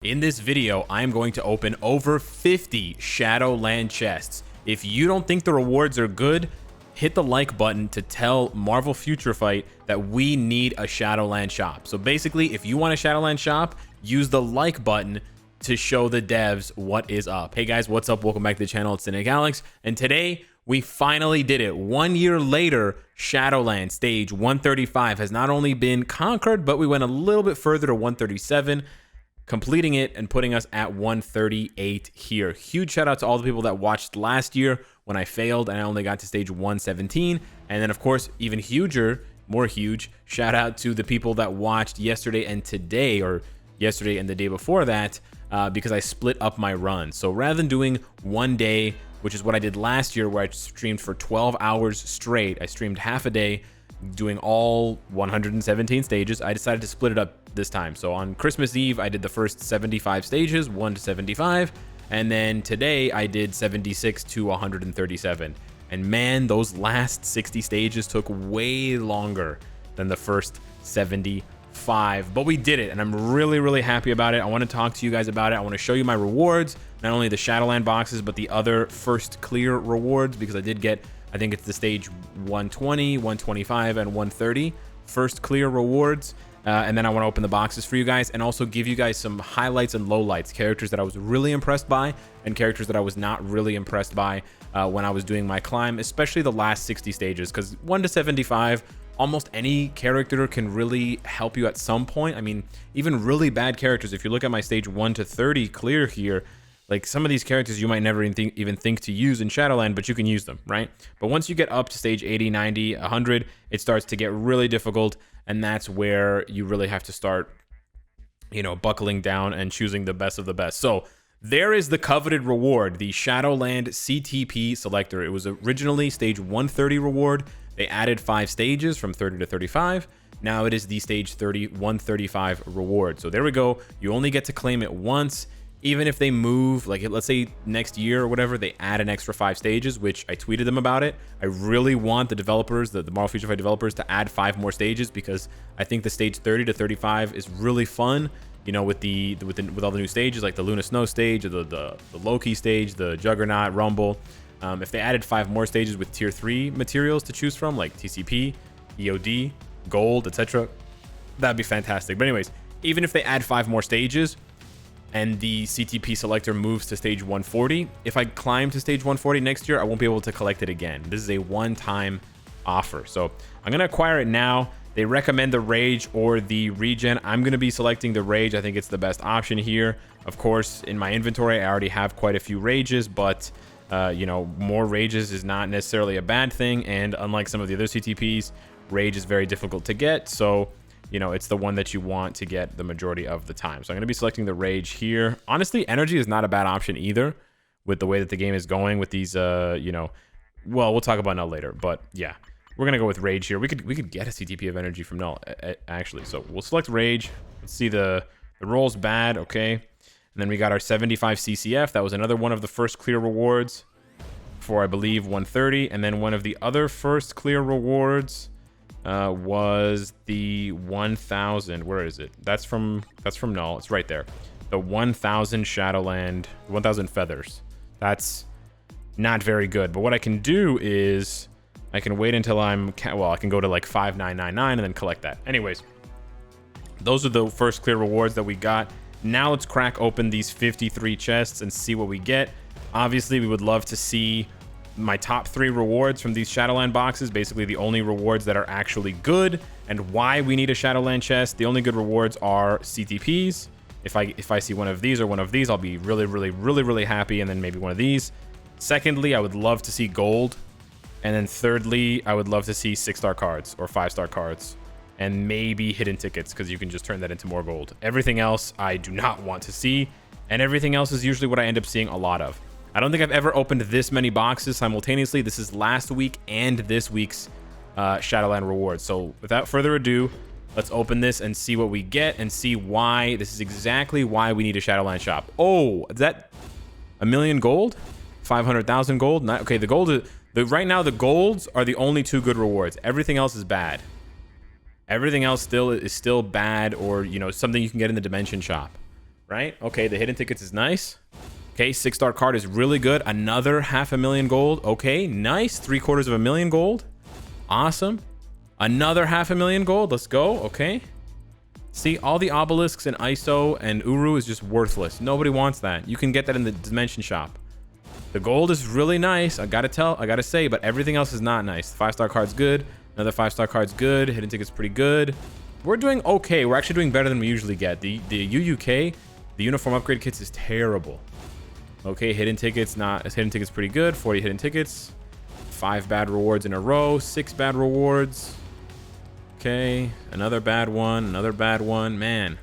In this video, I'm going to open over 50 Shadowland chests. If you don't think the rewards are good, hit the like button to tell Marvel Future Fight that we need a Shadowland shop. So basically, if you want a Shadowland shop, use the like button to show the devs what is up. Hey guys, what's up? Welcome back to the channel. It's Cynicalex, and today we finally did it. 1 year later, Shadowland stage 135 has not only been conquered, but we went a little bit further to 137. Completing it and putting us at 138 here. Huge shout out to all the people that watched last year when I failed and I only got to stage 117. And then of course, even huger, more huge, shout out to the people that watched yesterday and today, or yesterday and the day before that, because I split up my run. So rather than doing one day, which is what I did last year where I streamed for 12 hours straight, I streamed half a day doing all 117 stages. I decided to split it up this time. So on Christmas Eve, I did the first 75 stages, 1 to 75. And then today I did 76 to 137. And man, those last 60 stages took way longer than the first 75. But we did it, and I'm really, really happy about it. I want to talk to you guys about it. I want to show you my rewards, not only the Shadowland boxes, but the other first clear rewards, because I did get, I think it's the stage 120, 125, and 130 first clear rewards. And then I want to open the boxes for you guys and also give you guys some highlights and lowlights, characters that I was really impressed by and characters that I was not really impressed by when I was doing my climb, especially the last 60 stages, because 1 to 75, almost any character can really help you at some point. I mean, even really bad characters, if you look at my stage 1 to 30 clear here, like some of these characters you might never even think to use in Shadowland, but you can use them, right? But once you get up to stage 80, 90, 100, it starts to get really difficult. And that's where you really have to start, you know, buckling down and choosing the best of the best. So there is the coveted reward, the Shadowland CTP selector. It was originally stage 130 reward. They added 5 stages from 30 to 35. Now it is the stage 135 reward. So there we go. You only get to claim it once. Even if they move, like let's say next year or whatever, they add an extra 5 stages, which I tweeted them about it. I really want the developers, the Marvel Future Fight developers, to add 5 more stages, because I think the stage 30 to 35 is really fun. You know, with all the new stages, like the Luna Snow stage, or the Loki stage, the Juggernaut, Rumble. If they added 5 more stages with tier 3 materials to choose from, like TCP, EOD, Gold, etc., that'd be fantastic. But anyways, even if they add 5 more stages, and the CTP selector moves to stage 140, if I climb to stage 140 next year, I won't be able to collect it again. This is a one-time offer. So I'm going to acquire it now. They recommend the Rage or the Regen. I'm going to be selecting the Rage. I think it's the best option here. Of course, in my inventory, I already have quite a few Rages, but you know, more Rages is not necessarily a bad thing. And unlike some of the other CTPs, Rage is very difficult to get. So you know, it's the one that you want to get the majority of the time. So I'm going to be selecting the Rage here. Honestly, Energy is not a bad option either with the way that the game is going with these, you know, well, we'll talk about Null later. But yeah, we're going to go with Rage here. We could get a CTP of Energy from Null, actually. So we'll select Rage. Let's see, the roll's bad, okay. And then we got our 75 CCF. That was another one of the first clear rewards for, I believe, 130. And then one of the other first clear rewards was the 1000. Where is it? That's from Null. It's right there. The 1000 Shadowland, 1000 feathers. That's not very good. But what I can do is I can wait until I can go to like 5999 and then collect that. Anyways, those are the first clear rewards that we got. Now let's crack open these 53 chests and see what we get. Obviously, we would love to see my top 3 rewards from these Shadowland boxes, basically the only rewards that are actually good, and why we need a Shadowland chest. The only good rewards are CTPs. If I see one of these or one of these, I'll be really, really, really, really happy, and then maybe one of these. Secondly, I would love to see gold. And then thirdly, I would love to see 6-star cards or 5-star cards, and maybe hidden tickets, because you can just turn that into more gold. Everything else I do not want to see, and everything else is usually what I end up seeing a lot of. I don't think I've ever opened this many boxes simultaneously. This is last week and this week's Shadowland rewards. So without further ado, let's open this and see what we get and see why. This is exactly why we need a Shadowland shop. Oh, is that 1 million gold? 500,000 gold? Not, okay, the gold is, right now the golds are the only 2 good rewards. Everything else is bad. Everything else is still bad, or you know, something you can get in the Dimension shop. right? Okay, the hidden tickets is nice. Okay, 6-star card is really good. Another 500,000 gold. Okay, nice. 750,000 gold. Awesome. Another 500,000 gold. Let's go. Okay. See, all the obelisks and ISO and Uru is just worthless. Nobody wants that. You can get that in the dimension shop. The gold is really nice. I gotta say, but everything else is not nice. The 5-star card's good. Another 5-star card's good. Hidden ticket's pretty good. We're doing okay. We're actually doing better than we usually get. The UUK, the uniform upgrade kits, is terrible. Okay, hidden tickets pretty good. 40 hidden tickets. 5 bad rewards in a row. 6 bad rewards. Okay, another bad one. Another bad one. Man,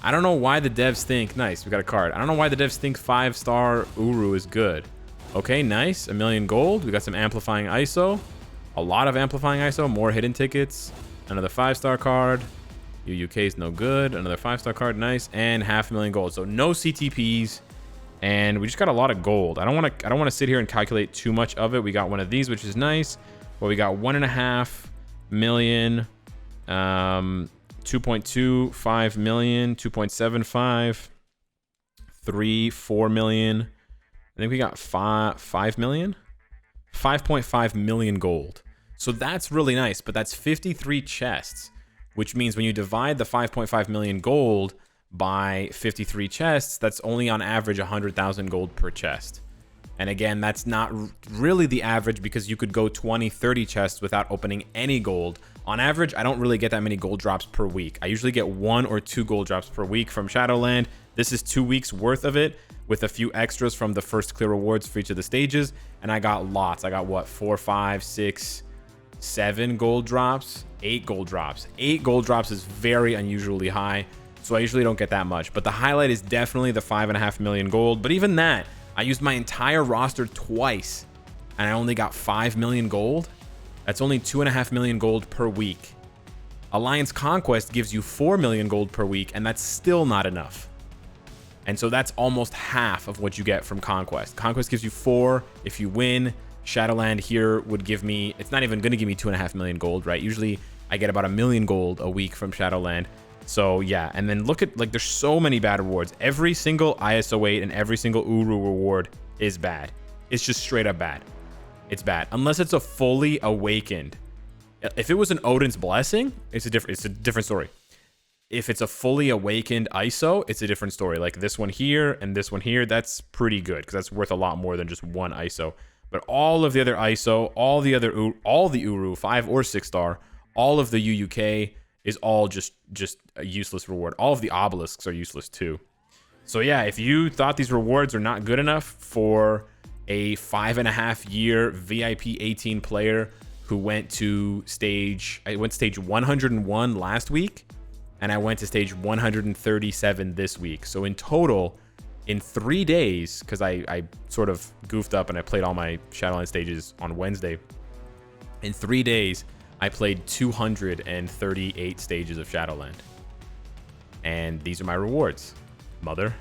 I don't know why the devs think... Nice, we got a card. I don't know why the devs think 5-star Uru is good. Okay, nice. 1,000,000 gold. We got some amplifying ISO. A lot of amplifying ISO. More hidden tickets. Another 5-star card. UUK is no good. Another 5-star card. Nice. And 500,000 gold. So no CTPs. And we just got a lot of gold. I don't want to sit here and calculate too much of it. We got one of these, which is nice. But we got 1.5 million, 2.25 million, 2.75, 4 million. I think we got 5 million, 5.5 million gold. So that's really nice, but that's 53 chests, which means when you divide the 5.5 million gold by 53 chests, that's only on average 100,000 gold per chest. And again, that's not really the average, because you could go 20, 30 chests without opening any gold. On average, I don't really get that many gold drops per week. I usually get 1 or 2 gold drops per week from Shadowland. This is 2 weeks worth of it, with a few extras from the first clear rewards for each of the stages. And I got lots. I got what, 4, 5, 6, 7 gold drops, 8 gold drops. 8 gold drops is very unusually high, so I usually don't get that much. But the highlight is definitely the 5.5 million gold. But even that, I used my entire roster twice, and I only got 5 million gold. That's only 2.5 million gold per week. Alliance Conquest gives you 4 million gold per week, and that's still not enough. And so that's almost half of what you get from Conquest. Conquest gives you 4 if you win. Shadowland here would give me, it's not even going to give me 2.5 million gold, right? Usually I get about 1 million gold a week from Shadowland. So yeah, and then look at, like, there's so many bad rewards. Every single ISO 8 and every single Uru reward is bad. It's just straight up bad. It's bad. Unless it's a fully awakened. If it was an Odin's Blessing, it's a different story. If it's a fully awakened ISO, it's a different story. Like this one here and this one here, that's pretty good, because that's worth a lot more than just one ISO. But all of the other ISO, all the Uru, 5 or 6-star, all of the UUK is all just a useless reward. All of the obelisks are useless too. So yeah, if you thought these rewards are not good enough for a 5.5-year VIP 18 player who went to stage 101 last week, and I went to stage 137 this week. So in total, in 3 days, because I sort of goofed up and I played all my Shadowland stages on Wednesday. In 3 days, I played 238 stages of Shadowland. And these are my rewards, mother.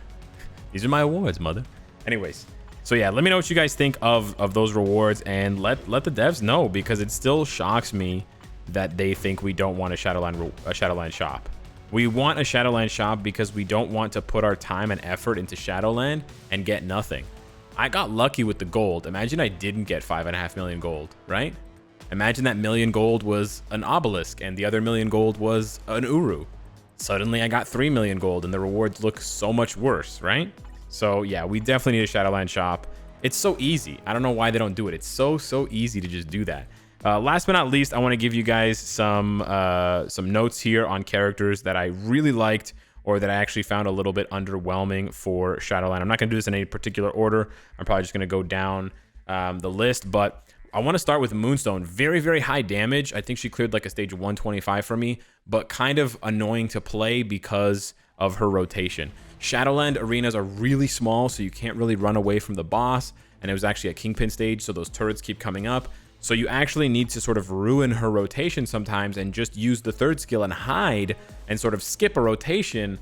These are my awards, mother. Anyways, so yeah, let me know what you guys think of those rewards, and let the devs know, because it still shocks me that they think we don't want a Shadowland shop. We want a Shadowland shop because we don't want to put our time and effort into Shadowland and get nothing. I got lucky with the gold. Imagine I didn't get 5.5 million gold, right? Imagine that 1 million gold was an obelisk and the other 1 million gold was an Uru. Suddenly I got 3 million gold and the rewards look so much worse, right? So yeah, we definitely need a Shadowland shop. It's so easy. I don't know why they don't do it. It's so easy to just do that. Last but not least, I want to give you guys some notes here on characters that I really liked, or that I actually found a little bit underwhelming for Shadowland. I'm not going to do this in any particular order. I'm probably just going to go down the list, but I want to start with Moonstone. Very, very high damage. I think she cleared like a stage 125 for me, but kind of annoying to play because of her rotation. Shadowland arenas are really small, so you can't really run away from the boss, and it was actually a Kingpin stage, so those turrets keep coming up. So you actually need to sort of ruin her rotation sometimes and just use the third skill and hide and sort of skip a rotation,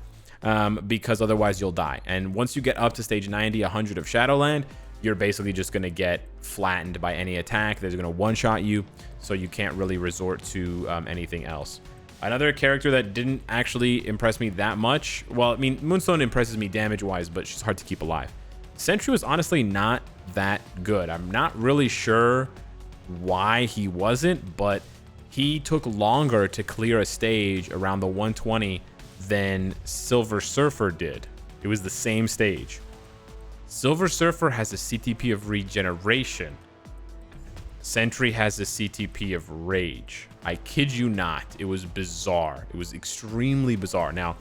because otherwise you'll die. And once you get up to stage 90, 100 of Shadowland, you're basically just going to get flattened by any attack. They're going to one-shot you, so you can't really resort to anything else. Another character that didn't actually impress me that much. Well, I mean, Moonstone impresses me damage-wise, but she's hard to keep alive. Sentry was honestly not that good. I'm not really sure why he wasn't, but he took longer to clear a stage around the 120 than Silver Surfer did. It was the same stage. Silver Surfer has a CTP of regeneration. Sentry has a CTP of rage. I kid you not. It was bizarre. It was extremely bizarre. Now,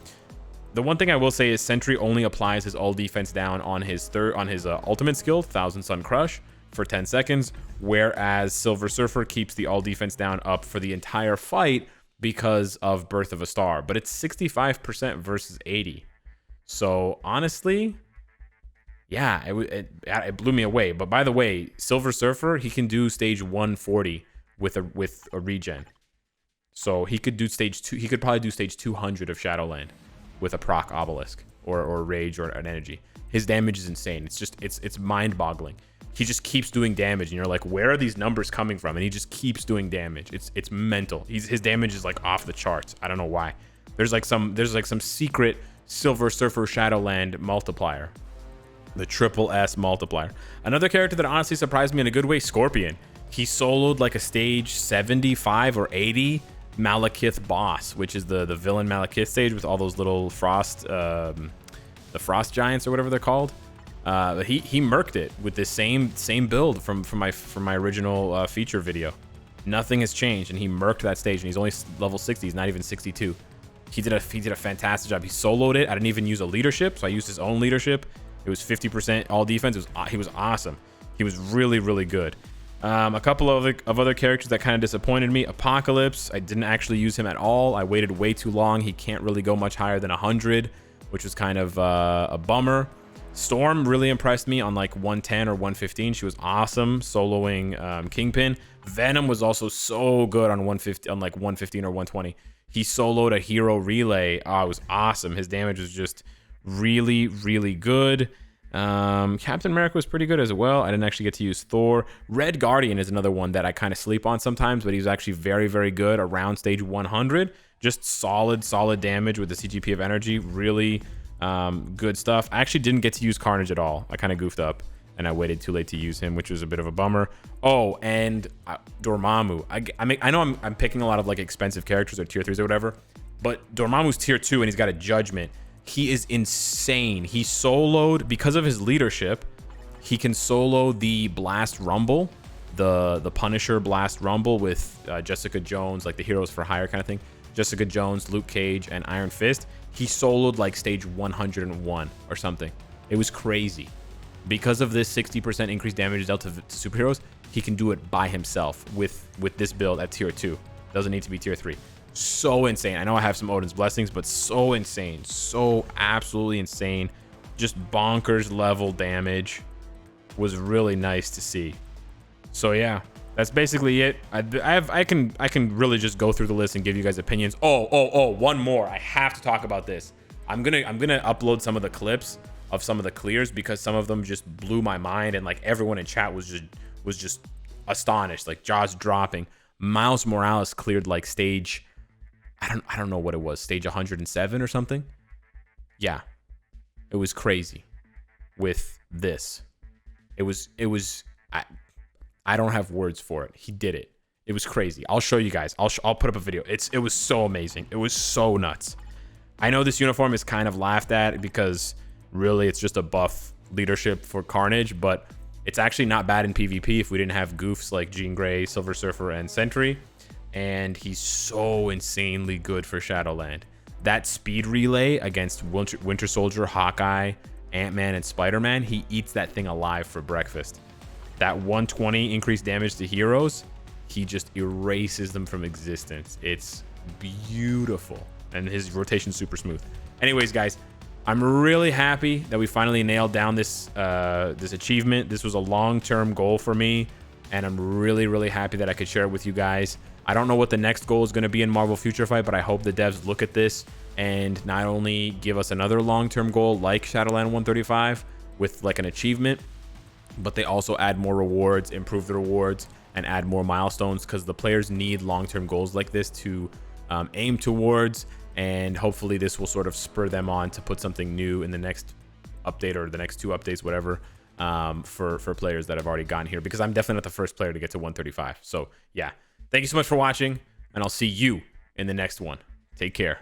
the one thing I will say is Sentry only applies his all defense down on his ultimate skill, Thousand Sun Crush, for 10 seconds, whereas Silver Surfer keeps the all defense down up for the entire fight because of Birth of a Star. But it's 65% versus 80. So honestly, yeah, it blew me away. But by the way, Silver Surfer, he can do stage 140 with a regen. So he could do stage 2. He could probably do stage 200 of Shadowland with a proc obelisk or rage or an energy. His damage is insane. It's just it's mind-boggling. He just keeps doing damage, and you're like, where are these numbers coming from? And he just keeps doing damage. It's mental. His damage is like off the charts. I don't know why. There's like some secret Silver Surfer Shadowland multiplier. The triple S multiplier. Another character that honestly surprised me in a good way, Scorpion. He soloed like a stage 75 or 80 Malekith boss, which is the villain Malekith stage with all those little frost, the frost giants or whatever they're called. He murked it with the same build from my original feature video. Nothing has changed, and he murked that stage, and he's only level 60. He's not even 62. He did a fantastic job. He soloed it. I didn't even use a leadership, so I used his own leadership. It was 50% all defense. He was awesome. He was really, really good. A couple of other characters that kind of disappointed me. Apocalypse, I didn't actually use him at all. I waited way too long. He can't really go much higher than 100, which was kind of a bummer. Storm really impressed me on like 110 or 115. She was awesome soloing Kingpin. Venom was also so good on 150, on like 115 or 120. He soloed a hero relay. Oh, it was awesome. His damage was just really, really good. Captain America was pretty good as well. I didn't actually get to use Thor. Red Guardian is another one that I kind of sleep on sometimes, but he was actually very, very good around stage 100. Just solid damage with the CGP of energy. Really good stuff. I actually didn't get to use Carnage at all. I kind of goofed up and I waited too late to use him, which was a bit of a bummer. Oh, and Dormammu. I know I'm picking a lot of like expensive characters or tier 3s or whatever, but Dormammu's tier 2 and he's got a Judgment. He is insane. He soloed, because of his leadership, he can solo the Blast Rumble, the Punisher Blast Rumble with Jessica Jones, like the Heroes for Hire kind of thing. Jessica Jones, Luke Cage, and Iron Fist. He soloed like stage 101 or something. It was crazy. Because of this 60% increased damage dealt to superheroes, he can do it by himself with this build at tier 2. Doesn't need to be tier 3. So insane. I know I have some Odin's Blessings, but so insane. So absolutely insane. Just bonkers level damage. Was really nice to see. So yeah, that's basically it. I can really just go through the list and give you guys opinions. Oh, one more. I have to talk about this. I'm gonna upload some of the clips of some of the clears because some of them just blew my mind, and like everyone in chat was just astonished, like jaws dropping. Miles Morales cleared like stage, I don't know what it was, stage 107 or something. Yeah, it was crazy with this. It was I don't have words for it. He did it. It was crazy. I'll show you guys. I'll put up a video. It was so amazing. It was so nuts. I know this uniform is kind of laughed at because really it's just a buff leadership for Carnage, but it's actually not bad in PvP if we didn't have goofs like Jean Grey, Silver Surfer, and Sentry. And he's so insanely good for Shadowland. That speed relay against Winter Soldier, Hawkeye, Ant-Man, and Spider-Man, he eats that thing alive for breakfast. That 120 increased damage to heroes, he just erases them from existence. It's beautiful. And his rotation's super smooth. Anyways, guys, I'm really happy that we finally nailed down this achievement. This was a long-term goal for me, and I'm really, really happy that I could share it with you guys. I don't know what the next goal is going to be in Marvel Future Fight, but I hope the devs look at this and not only give us another long-term goal like Shadowland 135 with like an achievement, but they also add more rewards, improve the rewards, and add more milestones, because the players need long-term goals like this to aim towards, and hopefully this will sort of spur them on to put something new in the next update or the next 2 updates, whatever, for players that have already gotten here, because I'm definitely not the first player to get to 135. So yeah, thank you so much for watching, and I'll see you in the next one. Take care.